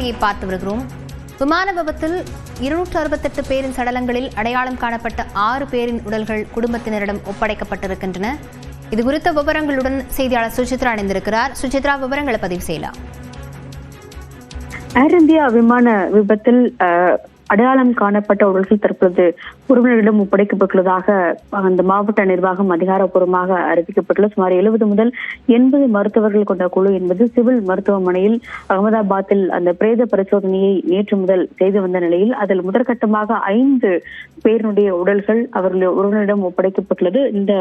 செய்தியை பார்த்து வருகிறோம். விமான விபத்தில் 268 பேரின் சடலங்களில் அடையாளம் காணப்பட்ட 6 பேரின் உடல்கள் குடும்பத்தினரிடம் ஒப்படைக்கப்பட்டிருக்கின்றன. இது குறித்த விவரங்களுடன் செய்தியாளர் சுசித்ரா இணைந்திருக்கிறார். சுசித்ரா, விவரங்களை பதிவு செய்யலாம். ஏர் இந்தியா விமான விபத்தில் அடையாளம் காணப்பட்ட உடல்கள் தற்பொழுது உறவினரிடம் ஒப்படைக்கப்பட்டுள்ளதாக அந்த மாவட்ட நிர்வாகம் அதிகாரப்பூர்வமாக அறிவிக்கப்பட்டுள்ள சுமார் 70 முதல் 80 மருத்துவர்கள் கொண்ட குழு என்பது சிவில் மருத்துவமனையில் அகமதாபாத்தில் அந்த பிரேத பரிசோதனையை நேற்று முதல் செய்து வந்த நிலையில் அதில் முதற்கட்டமாக 5 பேருடைய உடல்கள் அவர்களுடைய உறவினரிடம் ஒப்படைக்கப்பட்டுள்ளது. இந்த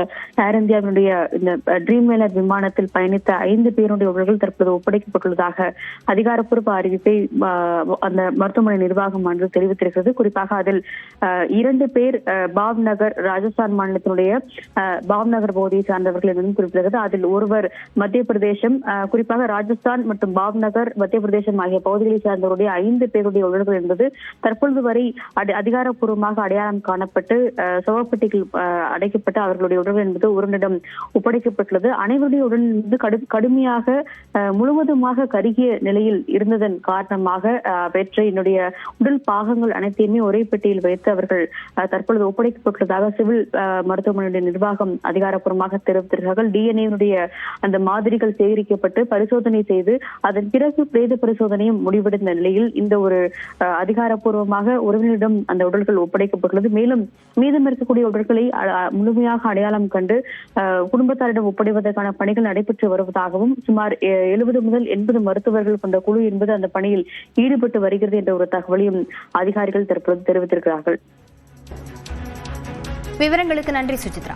ஏர் இந்தியாவினுடைய இந்த ட்ரீம்லைனர் விமானத்தில் பயணித்த 5 பேருடைய உடல்கள் தற்போது ஒப்படைக்கப்பட்டுள்ளதாக அதிகாரப்பூர்வ அறிவிப்பை அந்த மருத்துவமனை நிர்வாகம் அன்று தெரிவித்திருக்கிறது. குறிப்பாக அதில் 2 பேர் பாவ்நகர் ராஜஸ்தான் மாநிலத்தினுடைய பாவ்நகர் பகுதியை சார்ந்தவர்கள் என்றும் குறிப்பிடுகிறது. அதில் ஒருவர் மத்திய பிரதேசம், குறிப்பாக ராஜஸ்தான் மற்றும் பாவ்நகர் மத்திய பிரதேசம் ஆகிய பகுதிகளை சார்ந்தவருடைய 5 பேருடைய உடல்கள் என்பது தற்பொழுது வரை அதிகாரப்பூர்வமாக அடையாளம் காணப்பட்டு சவப்பெட்டிகள் அடைக்கப்பட்டு அவர்களுடைய உடல்கள் என்பது ஒருவரிடம் ஒப்படைக்கப்பட்டுள்ளது. அனைவருடைய உடல் என்பது கடுமையாக முழுவதுமாக கருகிய நிலையில் இருந்ததன் காரணமாக அவற்றையினுடைய உடல் பாகங்கள் அனைத்தையுமே ஒரே பெட்டியில் வைத்து அவர்கள் தற்பொழுது ஒப்படைக்கப்பட்டுள்ளதாக சிவில் மருத்துவமனையுடைய நிர்வாகம் அதிகாரப்பூர்வமாக தெரிவித்திருக்கிறார்கள். டிஎன்ஏ அந்த மாதிரிகள் சேகரிக்கப்பட்டு பரிசோதனை செய்து அதன் பிறகு பிரேத பரிசோதனையும் முடிவடைந்த நிலையில் இந்த ஒரு அதிகாரப்பூர்வமாக உறவினரிடம் அந்த உடல்கள் ஒப்படைக்கப்பட்டுள்ளது. மேலும் மீதம் இருக்கக்கூடிய உடல்களை முழுமையாக அடையாளம் கண்டு குடும்பத்தாரிடம் ஒப்படைவதற்கான பணிகள் நடைபெற்று வருவதாகவும் சுமார் 70 முதல் 80 மருத்துவர்கள் கொண்ட குழு என்பது அந்த பணியில் ஈடுபட்டு வருகிறது என்ற ஒரு தகவலையும் அதிகாரிகள் தற்போது தெரிவித்திருக்கிறார்கள். விவரங்களுக்கு நன்றி சுசித்ரா.